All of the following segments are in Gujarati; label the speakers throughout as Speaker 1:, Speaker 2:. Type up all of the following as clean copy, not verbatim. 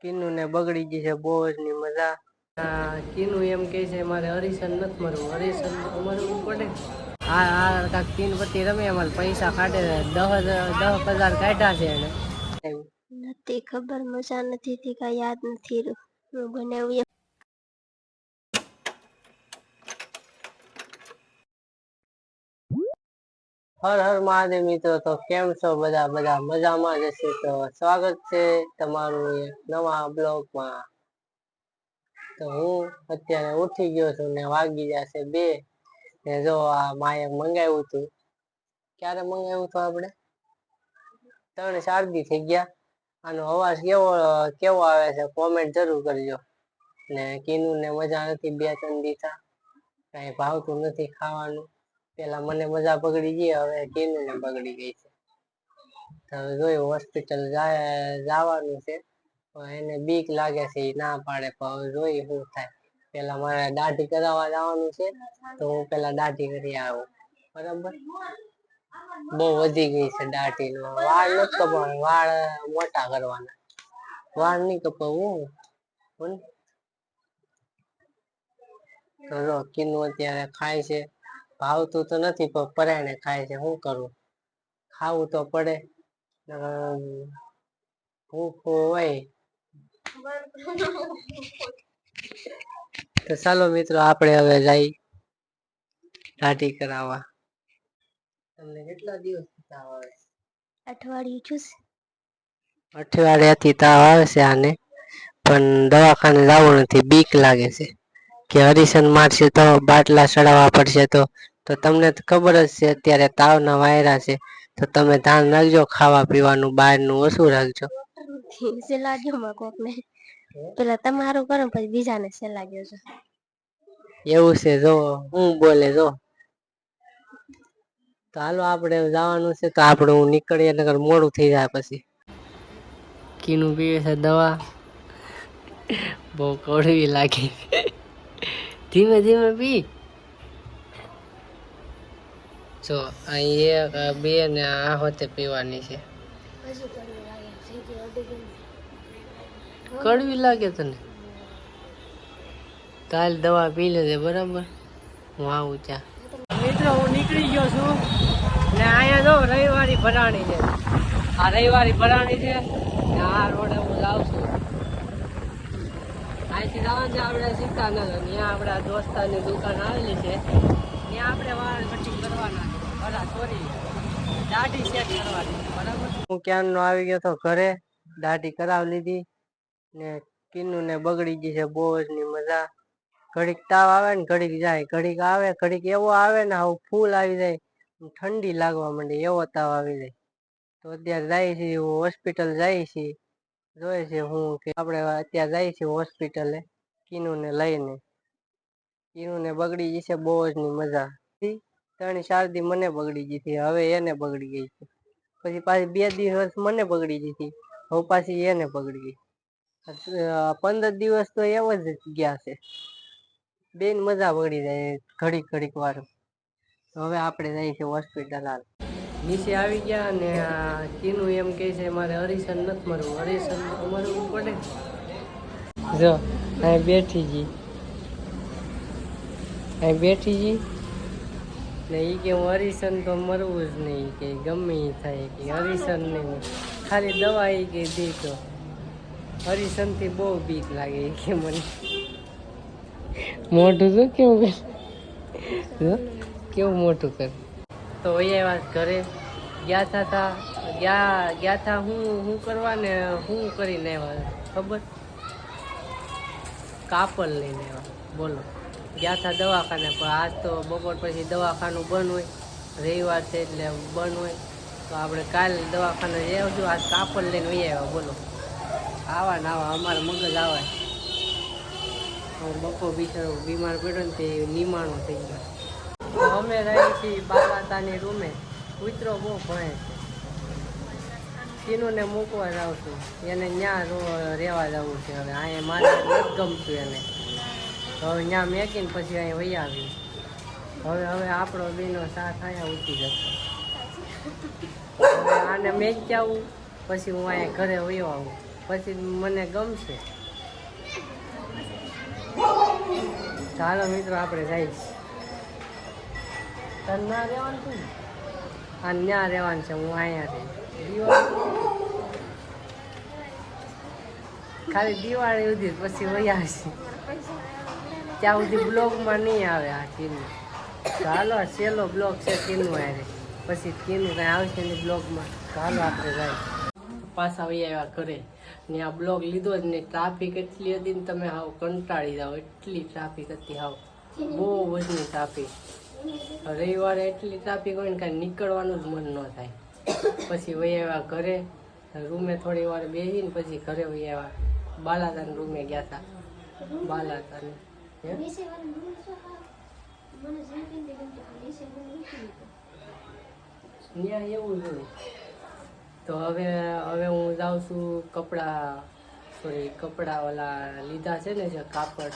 Speaker 1: કીનુ ને બગડી ગઈ છે બહુ જ ની મજા. કીનુ એમ કે છે મારે હરીસન નથી મરવું, હરીસન મરવું પડે. હા કાંક 3 પત્તી રમે અમારે પૈસા કાઢે 10,000 કાઢ્યા છે એને.
Speaker 2: નથી ખબર, મજા નથી થી કઈ યાદ નથી હું બનાવી.
Speaker 1: હર હર મહાદેવ મિત્રો, તો કેમ છો બધા મજામાં જ હશે. તો સ્વાગત છે તમારું એક નવા બ્લોગમાં. તો હું અત્યારે ઉઠી ગયો છું ને વાગી જશે 2 ને જો આ માએ મંગાવ્યું હતું. ક્યારે મંગાવ્યું હતું આપણે? 3-4 દી થઈ ગયા. આનો અવાજ કેવો આવે છે કોમેન્ટ જરૂર કરજો. ને કીનુ ને મજા નથી 2-3 દી થા, કઈ ભાવતું નથી ખાવાનું. પેલા મને મજા બગડી ગઈ, હવે કીનુ ને બગડી ગઈ છે. હવે જોયું હોસ્પિટલ જવાનું છે. એને બીક લાગે છે, એ ના પાડે પણ હવે જોઈ શું થાય. પેલા મારે દાઢી કરાવવા જવાનું છે, તો હું પેલા દાઢી કરી આવું. બરાબર, બહુ વધી ગઈ છે દાઢી. વાળ નથી કપાવાના, વાળ મોટા કરવાના. વાળ નહી કપાવું. તો કીનુ અત્યારે ખાય છે. ભાવતું તો નથી પણ પરાણે ખાય છે. શું કરવું, ખાવું તો પડે. ભૂખ હોય તો ચાલો મિત્રો, આપણે હવે જઈ દાઢી કરાવવા. તમને કેટલા દિવસથી તાવ આવે છે?
Speaker 2: અઠવાડિયું થયું છે.
Speaker 1: અઠવાડિયાથી તાવ આવે છે આને, પણ દવાખાને જવું નથી, બીક લાગે છે કે હરીસન મારશે તો બાટલા ચડાવવા પડશે. તો તમને ખબર જ છે અત્યારે તાવના વાયરા છે, તો તમે ધ્યાન રાખજો. ખાવા પીવાનું બહારનું ઓછું રાખજો.
Speaker 2: સેલા ગયો માં કોક ને પેલા તમારું કરો પછી બીજાને સેલા ગયો છે.
Speaker 1: એવું છે, જો હું બોલે જો. તો હાલો આપણે જવાનું છે, તો આપણે નીકળીએ નકર મોડું થઈ જાય પછી. કીનુ પીવે છે દવા, બહુ કડવી લાગી. ધીમે ધીમે પી. જો અહીં 1, 2 ને આ હોતે પીવાની છે. કડવી લાગે તને? કાલ દવા પી લેજે બરાબર, હું આવું ત્યાં. મિત્રો હું નીકળી ગયો છું ને અહીંયા જો રવિવારી ભરાણી છે. આ રવિવારી ભરાણી છે ને આ રોડે હું જાઉં છું. અહીંથી જવાનું છે આપણે સીતાનગર. ત્યાં આપણા દોસ્તારની દુકાન આવેલી છે, ત્યાં આપણે વાળ કટિંગ કરવાના છે. સોરી, દાઢી સેટ કરવાની બરાબર. હું ક્યાંનો આવી ગયો તો ઘરે, દાઢી કરાવી લીધી ને કીનુ ને બગડી ગઈ છે બહુ જ ની મજા. ઘડીક તાવ આવે ને ઘડીક જાય, ઘડીક આવે ઘડીક એવો આવે ને આવું ફૂલ આવી જાય, ઠંડી લાગવા માંડે એવો તાવ આવી જાય. તો અત્યારે જાય છે હોસ્પિટલ જાય છે, જોઈ છે હું કે આપણે અત્યારે જાય છે હોસ્પિટલે કીનુ ને લઈને. કીનુ ને બગડી ગઈ છે બહુ જ ની મજા. 3-4 દી મને બગડી ગઈ હતી, હવે એને બગડી ગઈ છે. પછી પાછી 2 દિવસ મને બગડી ગઈ હતી, હવે પાછી એને બગડી ગઈ. 15 દિવસ તો એવ જ ગયા છે. બેન મજા પડી જાય ઘડીક ઘડીક વાર. હવે આપણે જઈએ છીએ હોસ્પિટલ. હાલ નીચે આવી ગયા ને કીનુ એમ કે છે મારે હરીસન નથી મરવું, હરીસન મરવું પડે. જો અહીં બેઠી જી, અહીં બેઠી જી ને એ કે હું હરીસન તો મરવું જ નહીં, કે ગમે એ થાય કે હરીસન નહીં, ખાલી દવા એ કે દે તો. હરીસન થી બહુ બીક લાગે કે મને. મોઢું તો કેવું કર, કેવું મોટું કર. તો એ વાત ઘરે ગયા થા હું કરવા ને હું કરીને આવ્યા ખબર? કાપડ લઈને આવ્યા. બોલો, ગયા થા દવાખાને, પણ આજ તો બપોર પછી દવાખાનું બંધ હોય, રવિવાર છે એટલે બંધ હોય. તો આપણે કાલ દવાખાને જઈ આવશું, આજ કાપડ લઈને વહી આવ્યા. બોલો, આવા ને આવા અમારે મગજ આવે. બપોર બિચારો બીમાર પડ્યો ને તે નિમાણો થઈ ગયો. તો અમે રહી છીએ બાબાતાની રૂમે. કૂતરો બહુ ભણે છે. કીનુને મૂકવા જાઉં છું, એને ત્યાં રહેવા જવું છે. હવે અહીંયા મારે નથી ગમતું એને, તો હવે ત્યાં મેકીને પછી અહીંયા વહી આવી. હવે આપણો બેનો સાથ અહીંયા ઉઠી જશે. હવે આને મેકી આવું પછી હું અહીંયા ઘરે વહી આવું. પછી મને ગમશે. ચાલો મિત્રો આપણે જઈશ. તને ના રહેવાનું છું ને? આ ત્યાં રહેવાનું છે, હું અહીંયા ખાલી દિવાળી સુધી પછી વહી આવશે. ત્યાં સુધી બ્લોગમાં નહીં આવે આ કીનું. ચાલો છેલ્લો બ્લોગ છે કીનું આવે, પછી કીનું કાંઈ આવશે નહીં બ્લોગમાં. ચાલો આપણે જાય. પાછા વહી આવ્યા ઘરે ને આ બ્લોગ લીધો જ ને ટ્રાફિક એટલી હતી ને તમે હાવ કંટાળી જાઓ, એટલી ટ્રાફિક હતી, હાવ બહુ વધની ટ્રાફિક. રવિવારે એટલી ટ્રાફિક હોય ને કાંઈ નીકળવાનું જ મન ન થાય. પછી વહી આવ્યા ઘરે, રૂમે થોડી વાર બેસીને પછી ઘરે વહી આવ્યા. બાલાતાના રૂમે ગયા હતા. બાલાતાને ત્યાં એવું જ હોય. તો હવે હું જાઉં છું કપડા ઓલા લીધા છે ને જે કાપડ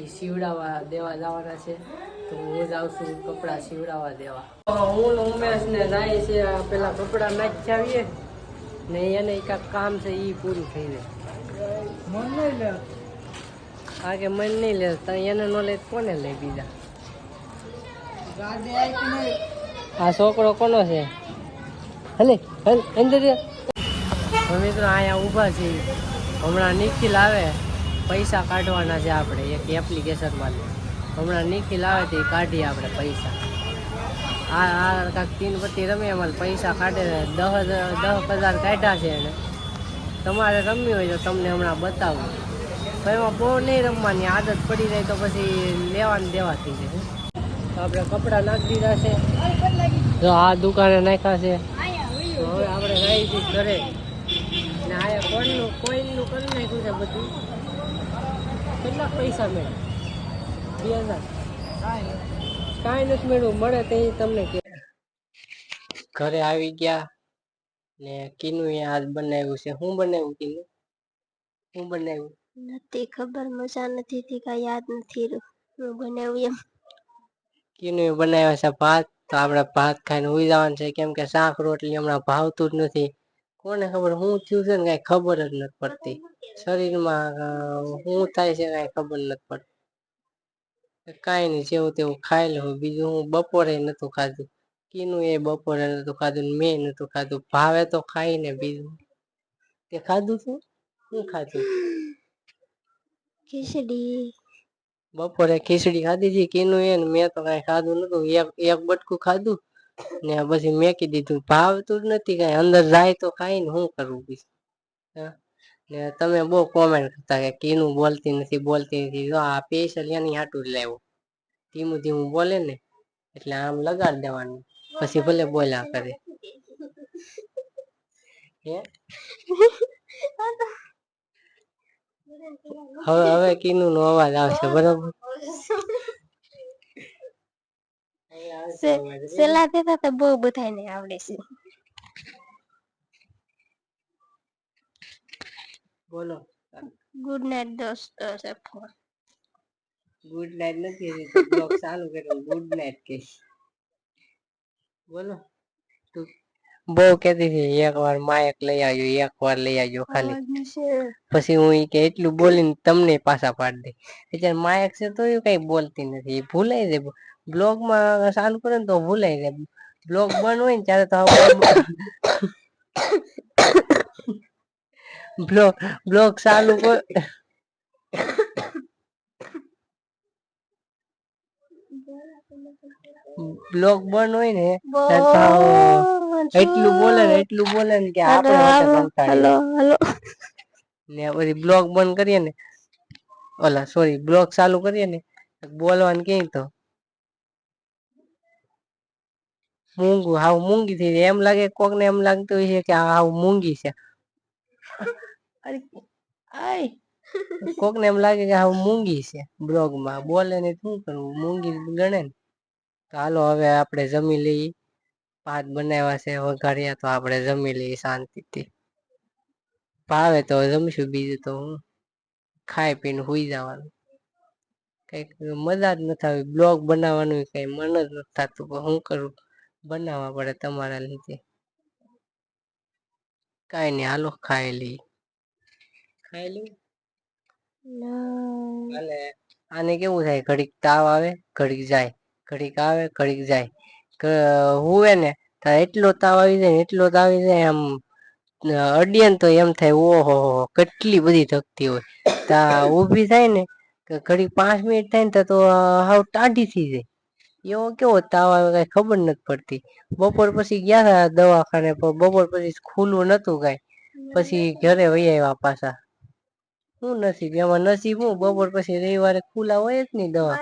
Speaker 1: એ સીવડાવવા દેવા જવાના છે. તો હું જાઉં છું કપડા સીવડાવવા દેવા. હું ઉમેશ ને જાય છે પેલા કપડા નાખી આવીએ ને એને કાંઈક કામ છે એ પૂરું થઈ જાય. મન નહીં લે આગે મન નહીં લે એને ન લે કોને લે બીજા. આ છોકરો કોનો છે? હલે અંદર મિત્રો અહીંયા ઊભા છીએ. હમણાં નિખિલ આવે, પૈસા કાઢવાના છે આપણે એક એપ્લિકેશનમાં. હમણાં નિખિલ આવે તો કાઢીએ આપણે પૈસા. આ કાંક 3 પત્તી રમે એમાં પૈસા કાઢે. 10,000 કાઢ્યા છે એને. તમારે રમવી હોય તો તમને હમણાં બતાવું. તો એમાં બહુ નહીં રમવાની, આદત પડી જાય તો પછી લેવાની દેવા થઈ જાય. તો આપણે કપડાં નાખી દીધા છે. જો આ દુકાને નાખ્યા છે. તો હવે આપણે જઈએ છીએ ઘરે ને આયા કોઈનું કરી નાખ્યું છે બધું. કેટલા પૈસા મળ્યા? 2,000. કાંઈ નથી મળ્યું, મળે તે તમને કે. ઘરે આવી ગયા ને કીનું આજ બનાવ્યું છે. શું બનાવ્યું કીનું? શું બનાવ્યું?
Speaker 2: નથી ખબર, મજા નથી થી કઈ યાદ નથી હું બનાવ્યું એમ.
Speaker 1: કીનું બનાવ્યા છે ભાત. તો આપણે ભાત ખાઈને સુઈ જવાનું છે, કેમ કે શાક રોટલી હમણાં ભાવતું જ નથી. કોને ખબર શું થયું છે ને કાંઈ ખબર જ નથી પડતી. શરીરમાં શું થાય છે કાંઈ ખબર નથી પડતી. કાંઈ નહીં, જેવું તેવું ખાઈ લઉં. બીજું હું બપોરે નતું ખાધું, કીનું એ બપોરે નતું ખાધું, મેં નતું ખાધું. ભાવે તો ખાઈ ને બીજું તે ખાધું છે. શું ખાધું?
Speaker 2: ખીચડી.
Speaker 1: બપોરે ખીચડી ખાધી હતી કીનું એ ને મેં તો કાંઈ ખાધું નતું. એક બટકું ખાધું ને પછી મેકી દીધું. ભાવતું જ નથી કાંઈ. અંદર જાય તો ખાઈ ને શું કરવું બીજું. ને તમે બહુ કોમેન્ટ કરતા કે કીનું બોલતી નથી. જો આ સ્પેશિયલ એની હાટું જ લાવ્યો. ધીમું ધીમું બોલે ને એટલે આમ લગાડ દેવાનું, પછી ભલે બોલ્યા કરે. હવે કીનું નો અવાજ આવશે બરોબર.
Speaker 2: સેલા દેતા તો બહુ બધાને આવડે છે.
Speaker 1: બોલો.
Speaker 2: ગુડ નાઇટ દોસ્તો.
Speaker 1: ગુડ નાઇટ નથી, બ્લોગ ચાલુ કર્યો ગુડ નાઇટ કહીશ. બોલો. તું બહુ કહેતી હતી એક વાર માયક લઈ આવજો ખાલી. પછી હું કે એટલું બોલીને તમને પાછા પાડી દે. અત્યારે માયક છે તો એ કઈ બોલતી નથી, એ ભૂલાઈ જાય. બ્લોગમાં ચાલુ કરે ને તો ભૂલાઈ જાય. બ્લોગ બંધ હોય ને ત્યારે તો બ્લોગ ચાલુ કર. બ્લોગ બંધ હોય ને એટલું બોલે ને કે આપણે ને પછી બ્લોગ બંધ કરીએ ને બ્લોગ ચાલુ કરીએ ને બોલવાનું કે તો મૂંગી થઈ જાય. એમ લાગે કોકને એમ લાગતું હોય છે કે હાવ મૂંગી છે. કોકને એમ લાગે કે હાવ મૂંગી છે. બ્લોગમાં બોલે ને શું કરવું, મૂંગી ગણે ને. ચાલો હવે આપણે જમી લઈએ. ભાત બનાવ્યા છે વઘાર્યા, તો આપણે જમી લઈએ શાંતિથી. ભાવે તો જમશું, બીજું તો હું ખાઈ પીને સુઈ જવાનું. કઈક મજા જ નથી આવી. બ્લોગ બનાવવાનું કઈ મન જ નથી થતું. શું કરું, બનાવવા પડે તમારા લીધે. કાંઈ નહીં, હાલો ખાઈ લઈએ. ખાઈ લઉં.
Speaker 2: ના.
Speaker 1: અને આને કેવું થાય, ઘડીક તાવ આવે, ઘડીક જાય, ઘડીક આવે, ઘડીક જાય. હુવે ને તો એટલો તાવ આવી જાય, એટલો તાવ આવી જાય, આમ અડીએ ને તો એમ થાય ઓહો કેટલી બધી ધકતી હોય. તા ઊભી થાય ને ઘડીક 5 મિનિટ થાય ને તો હાવ ટાઢી થઈ જાય. એવો કેવો તાવ આવે કઈ ખબર નથી પડતી. બપોર પછી ગયા હતા દવાખાને, પણ બપોર પછી ખુલ્લું નતું કઈ. પછી ઘરે વહી આવ્યા પાછા. શું નસીબ એમાં, નસીબ હું બપોર પછી રવિવારે ખુલ્લા હોય જ નહીં દવા.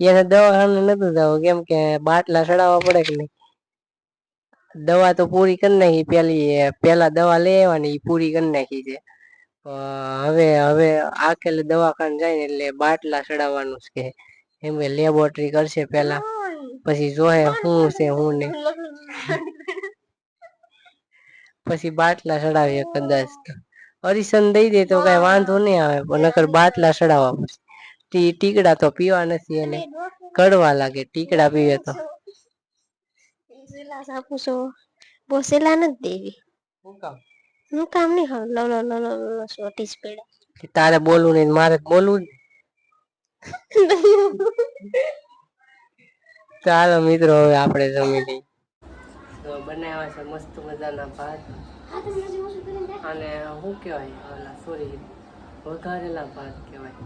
Speaker 1: એને દવાખાને નતું જવું, કેમ કે બાટલા ચડાવવા પડે કે નહીં. દવા તો પૂરી કરી નાખી, પેલા દવા લઈ આવવાની એ પૂરી કરી નાખી છે. હવે આખેલે દવાખાને જાય ને એટલે બાટલા ચડાવવાનું છે. એમ કે લેબોરેટરી કરશે પેલા, પછી જોહે શું છે હું નહીં. પછી બાટલા ચડાવીએ કદાચ તો. અરીસન દઈ દે તો કઈ વાંધો નહીં આવે, પણ નકર બાટલા ચડાવવા પડશે. ટીકડા તો પીવા નથી, એને કડવા લાગે ટીકડા પીવે તો.
Speaker 2: આપું છો બહુ સેલા નથી દેવી.
Speaker 1: શું કામ?
Speaker 2: હું કામ નહીં હા લો સોટી સ્પીડ.
Speaker 1: તારે બોલવું નહીં, મારે બોલવું. ચાલો મિત્રો, હવે આપણે જમી લઈએ. તો બનાવ્યા છે મસ્ત મજાના ભાત, અને શું કહેવાય ઓલા સોરી વઘારેલા ભાત કહેવાય.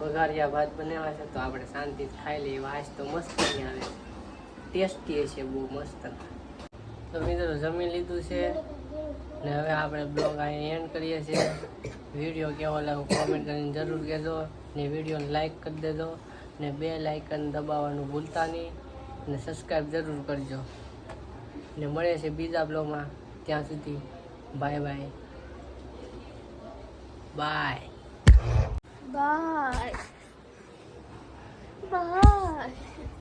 Speaker 1: વઘારિયા ભાત બનાવ્યા છે, તો આપણે શાંતિથી ખાઈ લઈએ. વાસ તો મસ્ત નહીં આવે, ટેસ્ટી હશે બહુ મસ્ત. તો મિત્રો જમી લીધું છે ને હવે આપણે બ્લોગ અહીંયા એન્ડ કરીએ છીએ. વિડીયો કેવો લાગ્યો કોમેન્ટ કરીને જરૂર કહેજો, ને વિડીયોને લાઈક કરી દેજો, ને બેલ આઇકન દબાવવાનું ભૂલતા નહીં, ને સબસ્ક્રાઈબ જરૂર કરજો. ને મળે છે બીજા બ્લોગમાં, ત્યાં સુધી bye bye bye
Speaker 2: bye bye.